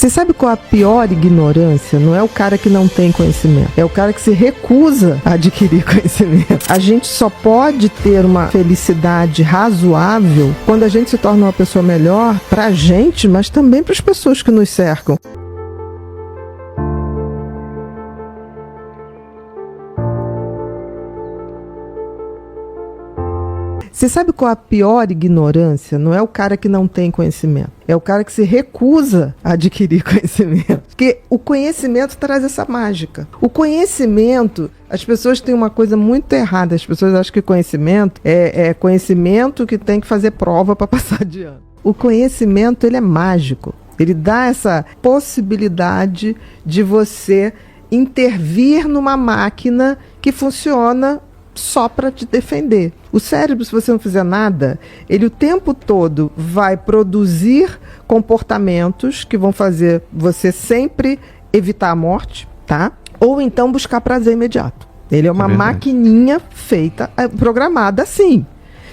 Você sabe qual é a pior ignorância? Não é o cara que não tem conhecimento, é o cara que se recusa a adquirir conhecimento. A gente só pode ter uma felicidade razoável quando a gente se torna uma pessoa melhor pra gente, mas também para as pessoas que nos cercam. Você sabe qual é a pior ignorância? Não é o cara que não tem conhecimento, é o cara que se recusa a adquirir conhecimento. Porque o conhecimento traz essa mágica. O conhecimento, as pessoas têm uma coisa muito errada. As pessoas acham que conhecimento é conhecimento que tem que fazer prova para passar de ano. O conhecimento, ele é mágico. Ele dá essa possibilidade de você intervir numa máquina que funciona só para te defender. O cérebro, se você não fizer nada, ele o tempo todo vai produzir comportamentos que vão fazer você sempre evitar a morte, tá? Ou então buscar prazer imediato. Ele é uma maquininha feita, programada assim.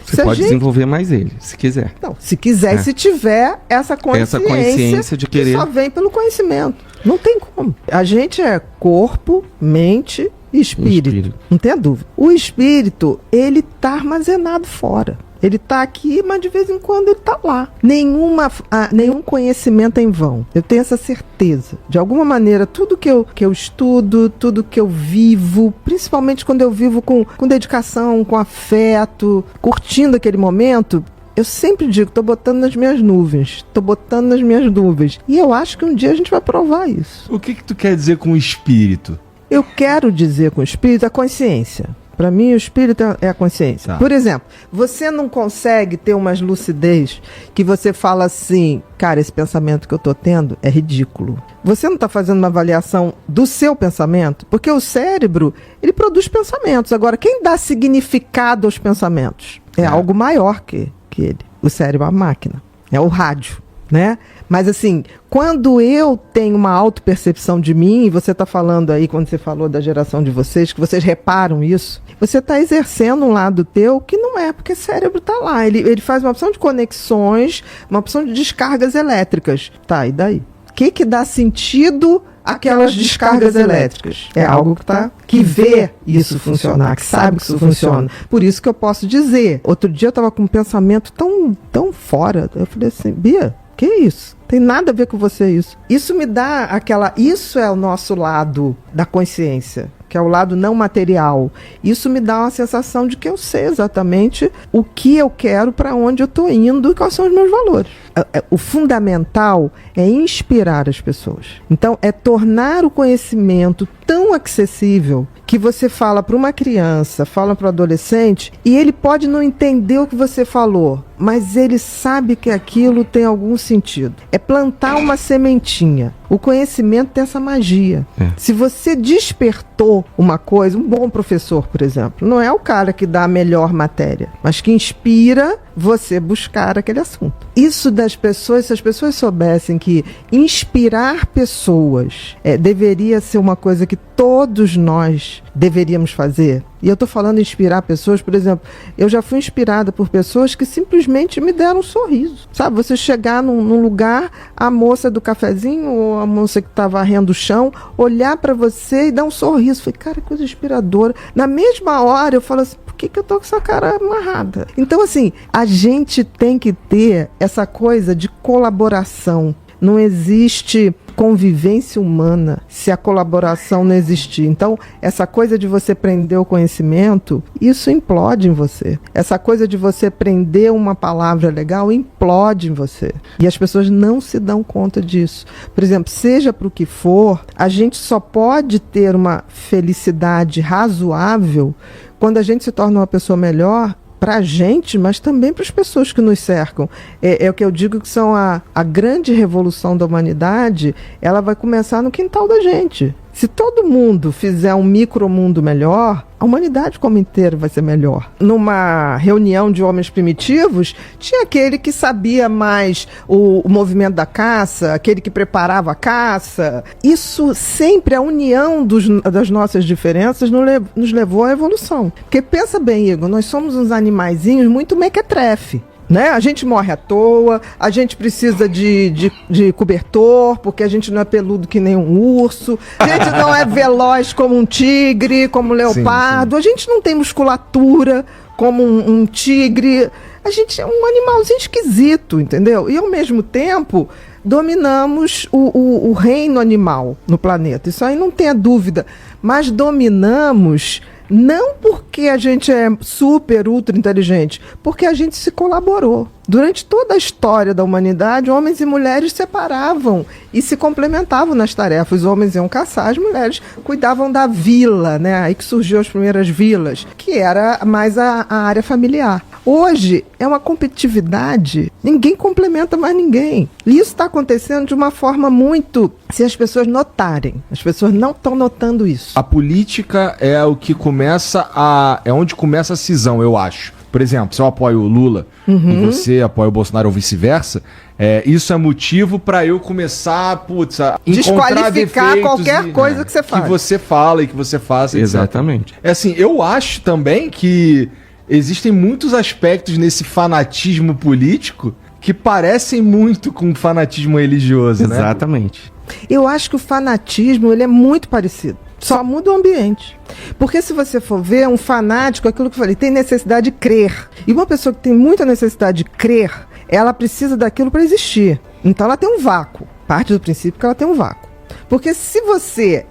Você pode desenvolver mais ele, se quiser. Não, se quiser, se tiver essa consciência de querer, que só vem pelo conhecimento. Não tem como. A gente é corpo, mente e espírito. Não tenha dúvida. O espírito, ele está armazenado fora. Ele está aqui, mas de vez em quando ele está lá. Nenhum conhecimento é em vão. Eu tenho essa certeza. De alguma maneira, tudo que eu estudo, tudo que eu vivo, principalmente quando eu vivo com dedicação, com afeto, curtindo aquele momento, eu sempre digo, estou botando nas minhas nuvens. Estou botando nas minhas nuvens. E eu acho que um dia a gente vai provar isso. O que tu quer dizer com o espírito? Eu quero dizer com o espírito a consciência. Para mim, o espírito é a consciência. Tá. Por exemplo, você não consegue ter uma lucidez que você fala assim, cara, esse pensamento que eu estou tendo é ridículo. Você não está fazendo uma avaliação do seu pensamento? Porque o cérebro, ele produz pensamentos. Agora, quem dá significado aos pensamentos? É algo maior que ele. O cérebro é uma máquina. É o rádio, né? Mas assim, quando eu tenho uma autopercepção de mim, e você está falando aí, quando você falou da geração de vocês, que vocês reparam isso, você está exercendo um lado teu que não é, porque o cérebro está lá. Ele faz uma opção de conexões, uma opção de descargas elétricas. Tá, e daí? O que dá sentido àquelas descargas elétricas? É algo que vê isso funcionar, que sabe que isso funciona. Por isso que eu posso dizer. Outro dia eu estava com um pensamento tão fora. Eu falei assim, Bia, que isso? Tem nada a ver com você isso. Isso me dá isso é o nosso lado da consciência, que é o lado não material. Isso me dá uma sensação de que eu sei exatamente o que eu quero, para onde eu estou indo e quais são os meus valores. O fundamental é inspirar as pessoas. Então, é tornar o conhecimento tão acessível que você fala para uma criança, fala para o adolescente, e ele pode não entender o que você falou, mas ele sabe que aquilo tem algum sentido. É plantar uma sementinha. O conhecimento tem essa magia. Se você despertou uma coisa, um bom professor, por exemplo, não é o cara que dá a melhor matéria, mas que inspira você buscar aquele assunto. Isso das pessoas, se as pessoas soubessem que inspirar pessoas deveria ser uma coisa que todos nós deveríamos fazer. E eu estou falando em inspirar pessoas, por exemplo, eu já fui inspirada por pessoas que simplesmente me deram um sorriso. Sabe, você chegar num lugar, a moça do cafezinho ou a moça que está varrendo o chão, olhar para você e dar um sorriso. Falei, cara, que coisa inspiradora. Na mesma hora eu falo assim, por que eu tô com essa cara amarrada? Então, assim, a gente tem que ter essa coisa de colaboração. Não existe convivência humana se a colaboração não existir. Então, essa coisa de você prender o conhecimento, isso implode em você. Essa coisa de você prender uma palavra legal, implode em você. E as pessoas não se dão conta disso. Por exemplo, seja para o que for, a gente só pode ter uma felicidade razoável quando a gente se torna uma pessoa melhor para a gente, mas também para as pessoas que nos cercam. É o que eu digo que são a grande revolução da humanidade, ela vai começar no quintal da gente. Se todo mundo fizer um micromundo melhor, a humanidade como inteira vai ser melhor. Numa reunião de homens primitivos, tinha aquele que sabia mais o movimento da caça, aquele que preparava a caça. Isso sempre, a união das nossas diferenças nos levou à evolução. Porque pensa bem, Igor, nós somos uns animaizinhos muito mequetrefe. Né? A gente morre à toa, a gente precisa de cobertor, porque a gente não é peludo que nem um urso, a gente não é veloz como um tigre, como um leopardo, a gente não tem musculatura como um tigre, a gente é um animalzinho esquisito, entendeu? E ao mesmo tempo dominamos o reino animal no planeta, isso aí não tenha dúvida, mas dominamos não porque a gente é super, ultra inteligente, porque a gente se colaborou. Durante toda a história da humanidade, homens e mulheres separavam e se complementavam nas tarefas. Os homens iam caçar, as mulheres cuidavam da vila, né? Aí que surgiu as primeiras vilas, que era mais a área familiar. Hoje é uma competitividade, ninguém complementa mais ninguém. E isso está acontecendo de uma forma muito... Se as pessoas notarem, as pessoas não estão notando isso. A política é o que começa é onde começa a cisão, eu acho. Por exemplo, se eu apoio o Lula e você apoia o Bolsonaro ou vice-versa, isso é motivo para eu começar a desqualificar qualquer coisa que você fala. Que você fala e que você faça, Exatamente. É assim, eu acho também que existem muitos aspectos nesse fanatismo político que parecem muito com fanatismo religioso, né? Exatamente. Eu acho que o fanatismo ele é muito parecido. Só muda o ambiente. Porque se você for ver, um fanático, aquilo que eu falei, tem necessidade de crer. E uma pessoa que tem muita necessidade de crer, ela precisa daquilo para existir. Então ela tem um vácuo. Parte do princípio que ela tem um vácuo. Porque se você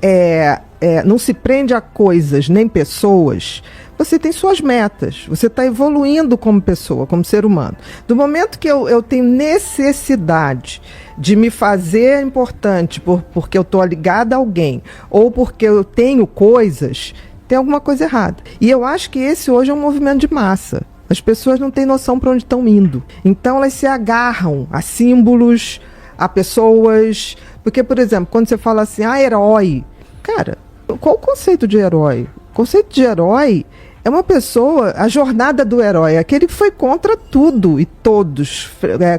não se prende a coisas nem pessoas, você tem suas metas. Você está evoluindo como pessoa, como ser humano. Do momento que eu tenho necessidade de me fazer importante porque eu estou ligada a alguém ou porque eu tenho coisas, tem alguma coisa errada. E eu acho que esse hoje é um movimento de massa. As pessoas não têm noção para onde estão indo. Então elas se agarram a símbolos, a pessoas. Porque, por exemplo, quando você fala assim, herói. Cara, qual o conceito de herói? O conceito de herói é uma pessoa, a jornada do herói, aquele que foi contra tudo e todos,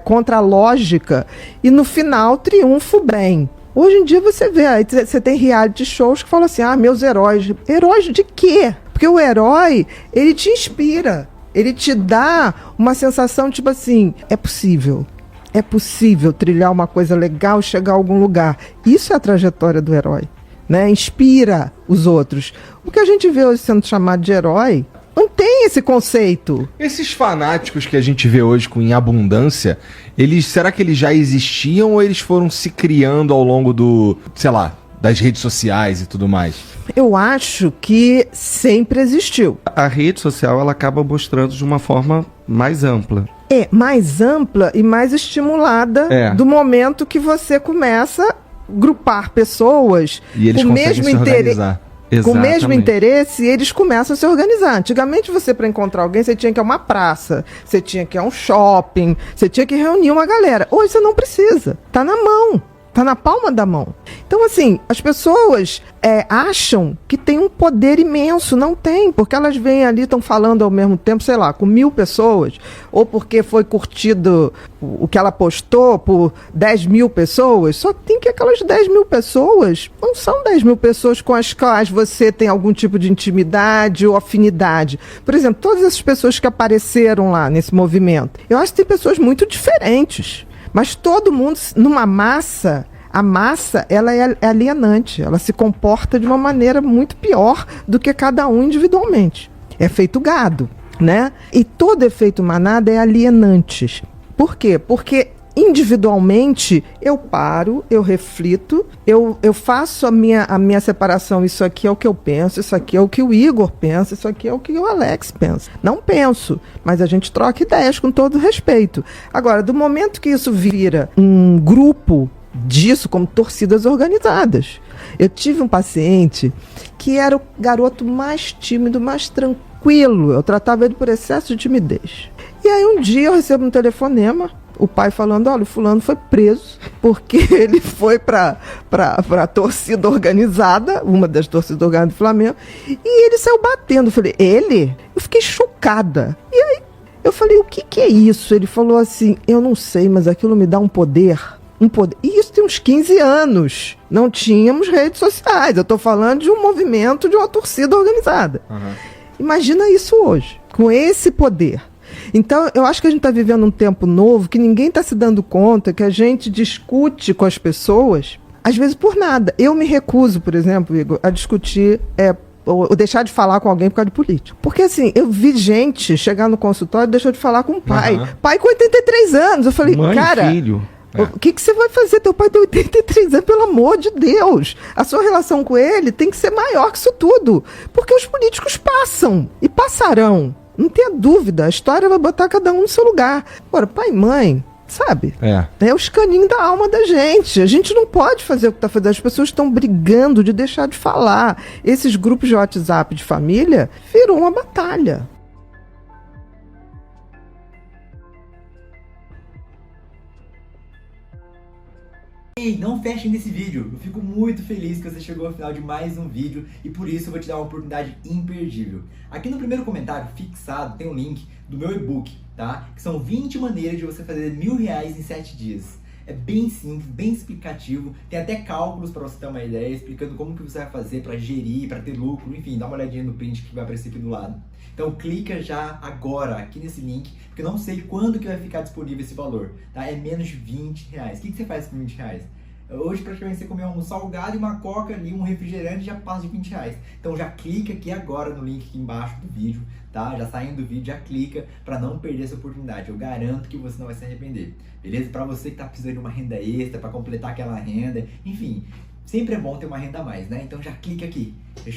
contra a lógica, e no final triunfa o bem. Hoje em dia você vê, aí você tem reality shows que falam assim, meus heróis. Heróis de quê? Porque o herói, ele te inspira, ele te dá uma sensação tipo assim, é possível trilhar uma coisa legal, chegar a algum lugar. Isso é a trajetória do herói. Né, inspira os outros. O que a gente vê hoje sendo chamado de herói não tem esse conceito. Esses fanáticos que a gente vê hoje em abundância, será que eles já existiam ou eles foram se criando ao longo das redes sociais e tudo mais? Eu acho que sempre existiu. A rede social ela acaba mostrando de uma forma mais ampla. Mais ampla e mais estimulada do momento que você começa grupar pessoas e eles com o mesmo interesse, eles começam a se organizar. Antigamente para encontrar alguém, você tinha que ir a uma praça, você tinha que ir a um shopping, você tinha que reunir uma galera. Hoje você não precisa, tá na mão. Tá na palma da mão. Então, assim, as pessoas acham que tem um poder imenso. Não tem, porque elas vêm ali, estão falando ao mesmo tempo, sei lá, com 1000 pessoas, ou porque foi curtido o que ela postou por 10.000 pessoas. Só que tem que aquelas 10.000 pessoas não são 10.000 pessoas com as quais você tem algum tipo de intimidade ou afinidade. Por exemplo, todas essas pessoas que apareceram lá nesse movimento, eu acho que tem pessoas muito diferentes. Mas todo mundo, numa massa, a massa ela é alienante, ela se comporta de uma maneira muito pior do que cada um individualmente. É feito gado, né? E todo efeito manada é alienante. Por quê? Porque individualmente eu paro, eu reflito, eu faço a minha separação. Isso aqui é o que eu penso, isso aqui é o que o Igor pensa, isso aqui é o que o Alex pensa. Não penso, mas a gente troca ideias com todo respeito. Agora, do momento que isso vira um grupo disso, como torcidas organizadas. Eu tive um paciente que era o garoto mais tímido, mais tranquilo. Eu tratava ele por excesso de timidez. E aí um dia eu recebo um telefonema, o pai falando, olha, o fulano foi preso porque ele foi para a torcida organizada, uma das torcidas organizadas do Flamengo, e ele saiu batendo. Eu falei, ele? Eu fiquei chocada. E aí eu falei, o que é isso? Ele falou assim, eu não sei, mas aquilo me dá um poder. E isso tem uns 15 anos. Não tínhamos redes sociais. Eu estou falando de um movimento, de uma torcida organizada. Uhum. Imagina isso hoje, com esse poder. Então, eu acho que a gente está vivendo um tempo novo que ninguém está se dando conta que a gente discute com as pessoas, às vezes por nada. Eu me recuso, por exemplo, Igor, a discutir ou deixar de falar com alguém por causa de político. Porque assim, eu vi gente chegar no consultório e deixou de falar com o pai. Uhum. Pai com 83 anos. Eu falei, Mãe, cara, filho. o que você vai fazer? Teu pai tem 83 anos, pelo amor de Deus. A sua relação com ele tem que ser maior que isso tudo. Porque os políticos passam e passarão. Não tenha dúvida, a história vai botar cada um no seu lugar. Agora, pai e mãe, sabe? É os caninhos da alma da gente. A gente não pode fazer o que está fazendo. As pessoas estão brigando de deixar de falar. Esses grupos de WhatsApp de família virou uma batalha. Ei, não feche nesse vídeo. Eu fico muito feliz que você chegou ao final de mais um vídeo e por isso eu vou te dar uma oportunidade imperdível. Aqui no primeiro comentário fixado tem um link do meu e-book, tá? Que são 20 maneiras de você fazer R$1.000 em 7 dias. É bem simples, bem explicativo, tem até cálculos para você ter uma ideia, explicando como que você vai fazer para gerir, para ter lucro, enfim, dá uma olhadinha no print que vai aparecer aqui do lado. Então clica já agora aqui nesse link, porque eu não sei quando que vai ficar disponível esse valor, tá? É menos de R$20. O que você faz com R$20? Hoje praticamente você comeu um salgado e uma coca ali, um refrigerante, já passa de R$20. Então já clica aqui agora no link aqui embaixo do vídeo, tá? Já saindo do vídeo, já clica para não perder essa oportunidade. Eu garanto que você não vai se arrepender, beleza? Para você que tá precisando de uma renda extra, para completar aquela renda, enfim, sempre é bom ter uma renda a mais, né? Então já clica aqui.